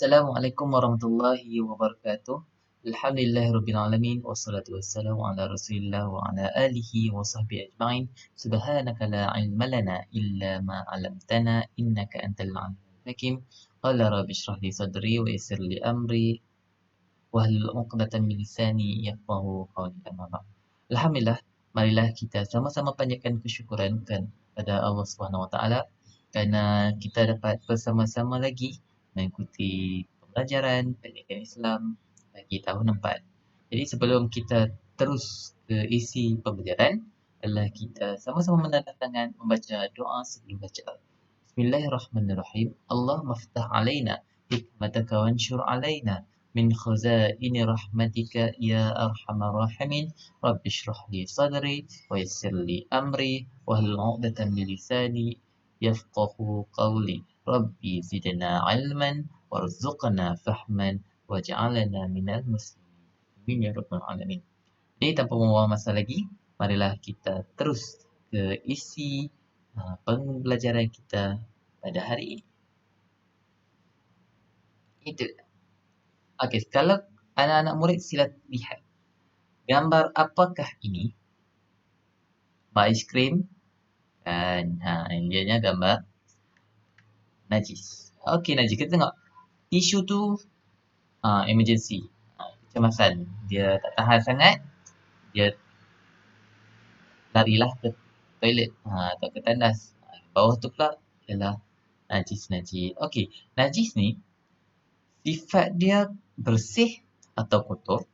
Assalamualaikum warahmatullahi wabarakatuh. Alhamdulillahirabbil alamin wassalatu wassalamu ala Rasulillah wa ala alihi wa sahbihi ajma'in. Subhanaka la ilma lana illa ma 'allamtana innaka antal alimul hakim. Qala rabbi shrah li sadri wa yassir li amri wahlul 'uqdatam min lisani yafqahu qawli. Amma ba'd. Alhamdulillah, marilah kita sama-sama panjatkan kesyukuran kepada Allah Subhanahu wa taala kerana kita dapat bersama-sama lagi mengikuti pembelajaran pendidikan Islam bagi tahun 4. Jadi sebelum kita terus ke isi pembelajaran, adalah kita sama-sama menandatangan membaca doa sebelum baca. Bismillahirrahmanirrahim. Allah maftah alaina hikmataka wanshur alaina min khazaini rahmatika ya arhamar rahimin. Rabbi shrah li sadri wa yassir li amri wahlul 'uqdatam min lisani yafqahu qawli. Rabbi zidna ilman warzuqna fahman waj'alna minal muslimin. Amin ya rabbal alamin. Jadi tanpa membuang masa lagi, marilah kita terus ke isi pembelajaran kita pada hari ini. Itu. Okey, kalau anak-anak murid sila lihat. Gambar apakah ini? Aiskrim kan. Dia gambar najis. Okey najis, kita tengok. Tisu tu emergency. Kecemasan. Dia tak tahan sangat. Dia larilah ke toilet atau ke tandas. Bawah tu pula ialah najis-najis. Okey, najis ni sifat dia bersih atau kotor?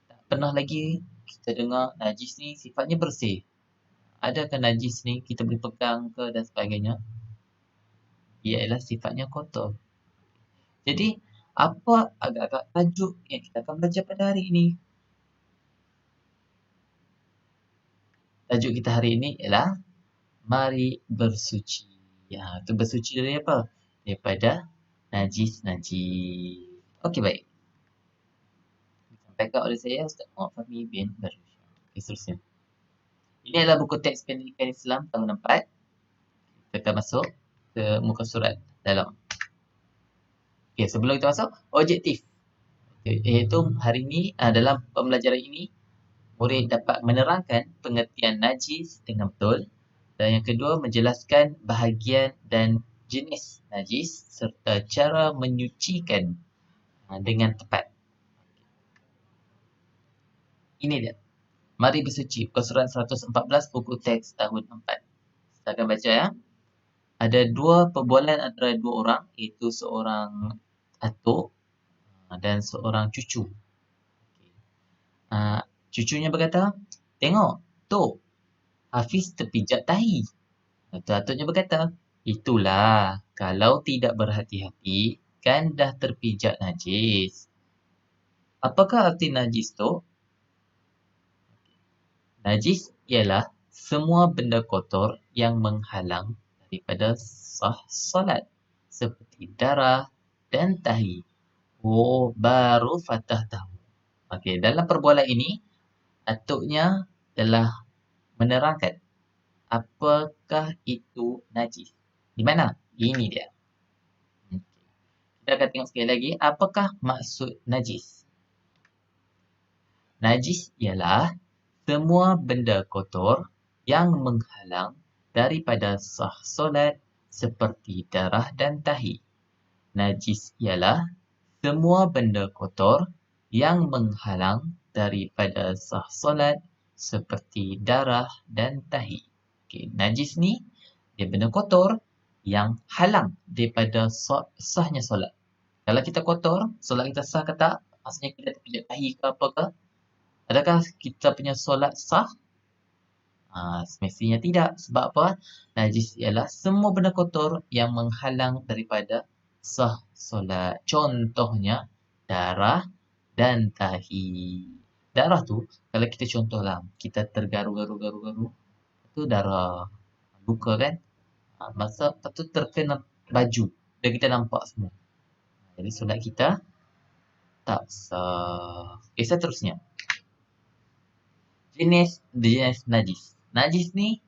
Tak pernah lagi kita dengar najis ni sifatnya bersih. Adakah najis ni kita boleh pegang ke dan sebagainya? Ia ialah sifatnya kotor. Jadi, apa agak-agak tajuk yang kita akan belajar pada hari ini? Tajuk kita hari ini ialah mari bersuci. Itu bersuci dari apa? Daripada najis-najis. Okey, baik. Disampaikan oleh saya, Ustaz Muhammad Fahmi bin Barusyah. Okey, seterusnya. Ini adalah buku teks pendidikan Islam tahun 4. Kita akan masuk ke muka surat dalam. Okey, sebelum kita masuk, objektif. Iaitu hari ini, dalam pembelajaran ini, murid dapat menerangkan pengertian najis dengan betul. Dan yang kedua, menjelaskan bahagian dan jenis najis serta cara menyucikan dengan tepat. Ini dia. Mari bersuci. Muka surat 114 buku teks tahun 4. Kita akan baca ya. Ada dua perbualan antara dua orang, iaitu seorang atuk dan seorang cucu. Cucunya berkata, "Tengok, Tok, Hafiz terpijak tahi." Atuknya berkata, "Itulah, kalau tidak berhati-hati, kan dah terpijak najis." Apakah arti najis, Tok? Najis ialah semua benda kotor yang menghalang daripada sah solat, seperti darah dan tahi. Oh, baru Fatah tahu. Okey, dalam perbualan ini, atuknya telah menerangkan apakah itu najis. Di mana? Ini dia. Kita akan tengok sekali lagi, apakah maksud najis? Najis ialah semua benda kotor yang menghalang daripada sah solat seperti darah dan tahi. Najis ialah semua benda kotor yang menghalang daripada sah solat seperti darah dan tahi. Okay, najis ni dia benda kotor yang halang daripada sahnya solat. Kalau kita kotor, solat kita sah ke tak? Maksudnya kita terpijak tahi ke apa ke? Adakah kita punya solat sah? Semestinya tidak. Sebab apa? Najis ialah semua benda kotor yang menghalang daripada sah solat. Contohnya, darah dan tahi. Darah tu, kalau kita contohlah, kita tergaru-garu, itu darah. Luka kan? Masa lepas tu terkena baju dan kita nampak semua. Jadi solat kita tak sah. Okay, seterusnya. Jenis najis. Najis ni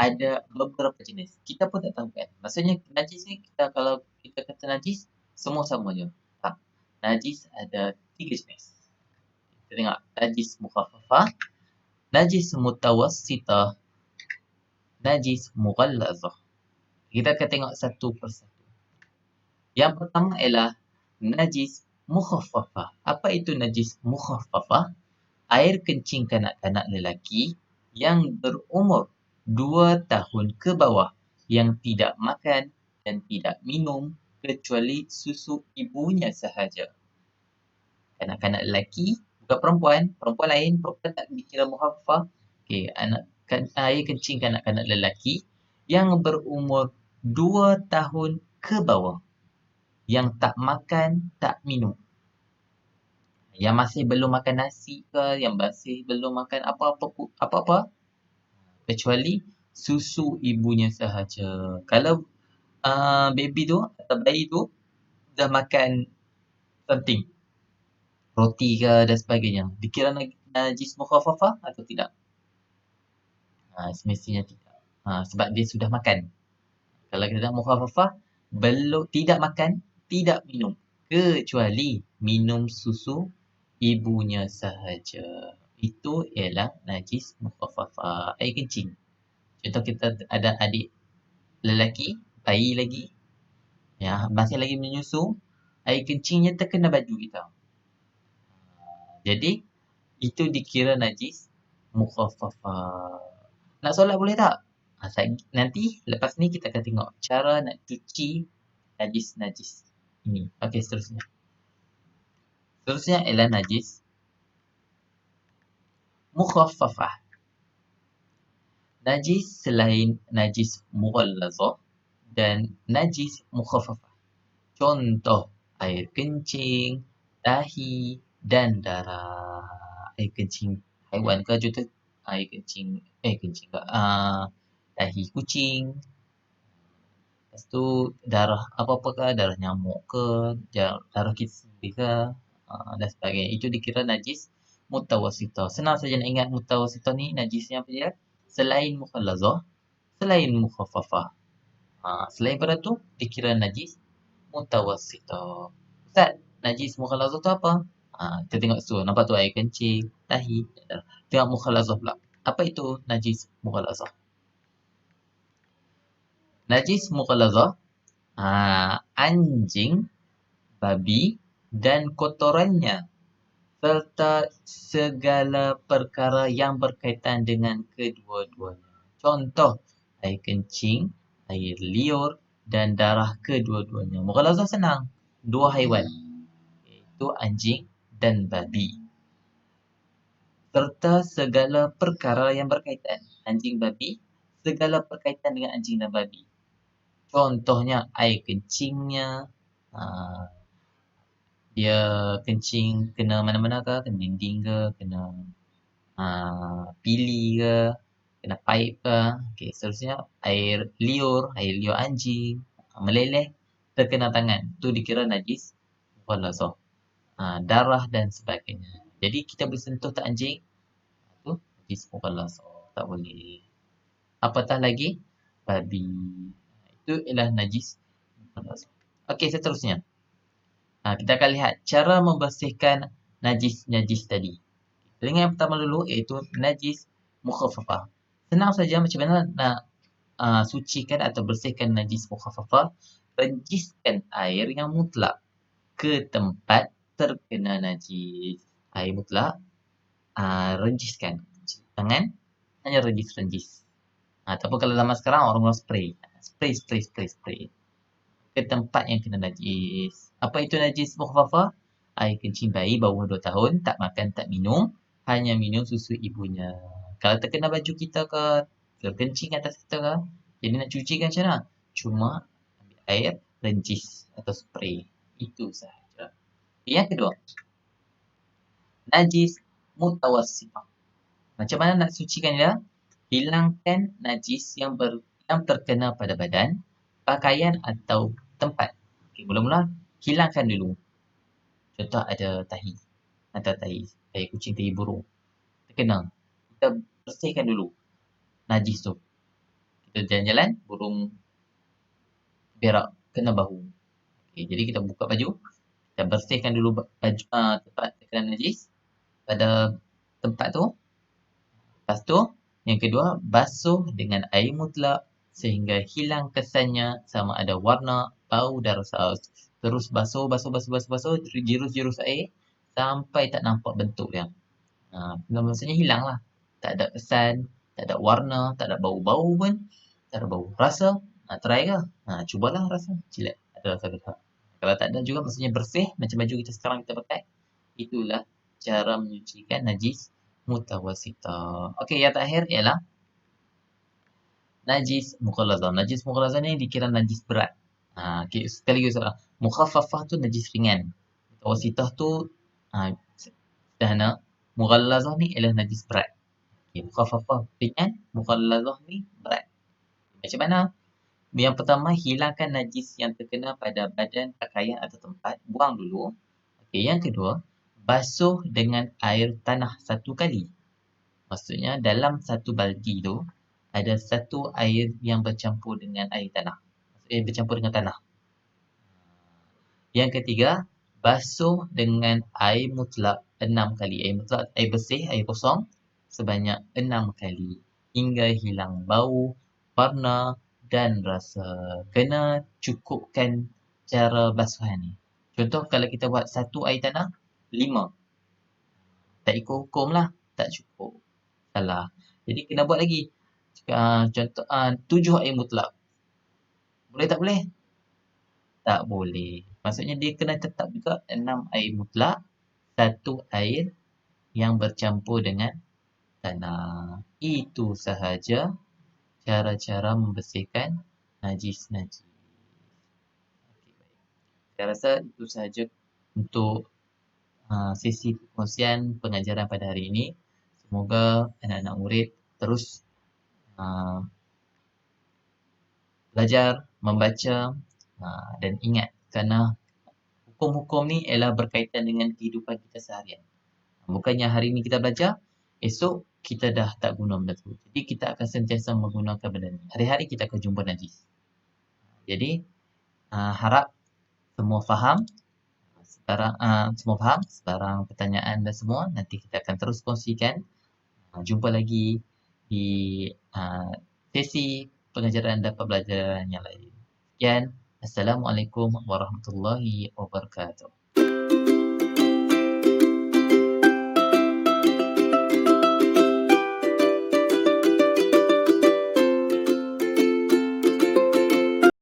ada beberapa jenis. Kita pun tak tahu kan. Maksudnya najis ni kalau kita kata najis, semua sama je. Tak. Najis ada 3 jenis. Kita tengok najis mukhaffafah, najis mutawassitah, najis mughallazah. Kita akan tengok satu persatu. Yang pertama ialah najis mukhaffafah. Apa itu najis mukhaffafah? Air kencing kanak-kanak lelaki yang berumur 2 tahun ke bawah yang tidak makan dan tidak minum kecuali susu ibunya sahaja. Kanak-kanak lelaki, bukan perempuan. Perempuan lain, perempuan tak dikira mukhaffafah. Okey, air kencing kanak-kanak lelaki yang berumur 2 tahun ke bawah yang tak makan, tak minum. Yang masih belum makan nasi ke, yang masih belum makan apa-apa kecuali susu ibunya sahaja. Kalau baby tu atau bayi tu dah makan something, roti ke dan sebagainya, dikira najis mukhaffafah atau tidak? Semestinya tidak. Sebab dia sudah makan. Kalau kita nak mukhaffafah, belum, tidak makan, tidak minum kecuali minum susu ibunya sahaja. Itu ialah najis mukhaffafah, air kencing. Contoh kita ada adik lelaki, bayi lagi, ya, masih lagi menyusu, air kencingnya terkena baju kita. Jadi, itu dikira najis mukhaffafah. Nak solat boleh tak? Nanti lepas ni kita akan tengok cara nak cuci najis-najis ini. Okey, seterusnya. Seterusnya ialah najis mukhaffafah. Najis selain najis mughallazah dan najis mukhaffafah. Contoh, air kencing, dahi dan darah. Air kencing haiwan ke, contoh air kencing ke, dahi kucing. Lepas tu darah apa-apa ke, darah nyamuk ke, darah kita sendiri ke, dan sebagainya. Itu dikira najis mutawassitah. Senang saja nak ingat mutawassitah ni najisnya apa dia? Selain mughallazah, selain mukhaffafah. Selain pada tu dikira najis mutawassitah. Ustaz, najis mughallazah tu apa? Kita tengok tu, nampak tu air kencing, dahi, darah. Tengok mughallazah pula. Apa itu najis mughallazah? Najis mughallazah, anjing, babi dan kotorannya serta segala perkara yang berkaitan dengan kedua-duanya. Contoh, air kencing, air liur dan darah kedua-duanya. Mughallazah senang. 2 haiwan, iaitu anjing dan babi. Serta segala perkara yang berkaitan. Anjing, babi, segala berkaitan dengan anjing dan babi. Contohnya air kencingnya, dia kencing kena mana-mana ke, kena dinding ke, kena pili ke, kena paip ke. Okey, seterusnya air liur anjing, meleleh terkena tangan, tu dikira najis mughallazah. Darah dan sebagainya. Jadi kita boleh sentuh tak anjing, tu najis mughallazah, tak boleh. Apatah lagi babi, itu ialah najis mughallazah. Okey, seterusnya kita akan lihat cara membersihkan najis-najis tadi. Dengan yang pertama dulu iaitu najis mukhaffafah. Senang saja macam mana nak sucikan atau bersihkan najis mukhaffafah. Renjiskan air yang mutlak ke tempat terkena najis. Air mutlak, renjiskan. Tangan, hanya renjis-renjis. Ataupun kalau zaman sekarang orang guna spray. Spray ke tempat yang kena najis. Apa itu najis mukhaffafah? Air kencing bayi bawah 2 tahun, tak makan, tak minum, hanya minum susu ibunya. Kalau terkena baju kita ke, terkencing atas kita ke, jadi nak cucikan macam mana? Cuma ambil air, renjis atau spray. Itu sahaja. Yang kedua, najis mutawassitah. Macam mana nak sucikan dia? Hilangkan najis yang terkena pada badan, pakaian atau tempat. Okay, mula-mula hilangkan dulu. Contoh ada tahi atau tahi kucing, tahi burung terkena. Kita bersihkan dulu najis tu. Kita jalan-jalan, burung berak kena bahu. Okay, jadi kita buka baju, kita bersihkan dulu baju tempat terkena najis pada tempat tu. Lepas tu, yang kedua, basuh dengan air mutlak sehingga hilang kesannya sama ada warna, bau dan rasa. Terus basuh, basuh, basuh, basuh, basuh, jirus-jirus air sampai tak nampak bentuk dia. Maksudnya hilang lah. Tak ada kesan, tak ada warna, tak ada bau-bau pun, tak ada bau rasa. Try ke? Cubalah rasa. Chillax. Ada rasa ke tak? Kalau tak ada juga maksudnya bersih macam baju kita sekarang kita pakai. Itulah cara menyucikan najis mutawasitah. Okey, yang terakhir ialah najis mughallazah. Najis mughallazah ni dikira najis berat. Okay, sekali lagi soalan. Mukhaffafah tu najis ringan. Mutawasitah tu sederhana. Mughallazah ni ialah najis berat. Okay, mukhaffafah ringan, mughallazah ni berat. Macam mana? Yang pertama, hilangkan najis yang terkena pada badan, pakaian atau tempat. Buang dulu. Okay, yang kedua, basuh dengan air tanah satu kali. Maksudnya dalam satu baldi tu ada satu air yang bercampur dengan air tanah. Maksudnya bercampur dengan tanah. Yang ketiga, basuh dengan air mutlak 6 kali. Air mutlak, air bersih, air kosong sebanyak 6 kali hingga hilang bau, warna dan rasa. Kena cukupkan cara basuhan ni. Contoh kalau kita buat satu air tanah, 5. Tak ikut hukum lah, tak cukup. Salah. Jadi kena buat lagi. Contoh 7 air mutlak. Boleh tak boleh? Tak boleh. Maksudnya dia kena tetap juga 6 air mutlak, 1 air yang bercampur dengan tanah. Itu sahaja cara-cara membersihkan najis-najis. Okey, baik. Saya rasa itu sahaja untuk sesi perkongsian pengajaran pada hari ini. Semoga anak-anak murid terus belajar, membaca dan ingat kerana hukum-hukum ni ialah berkaitan dengan kehidupan kita seharian. Bukannya hari ni kita belajar, esok kita dah tak guna benda tu. Jadi kita akan sentiasa menggunakan benda ni. Hari-hari kita akan jumpa najis. Jadi harap semua faham. Sekarang pertanyaan dan semua nanti kita akan terus kongsikan. Jumpa lagi di sesi pengajaran dan pembelajaran yang lain. Sekian. Assalamualaikum warahmatullahi wabarakatuh.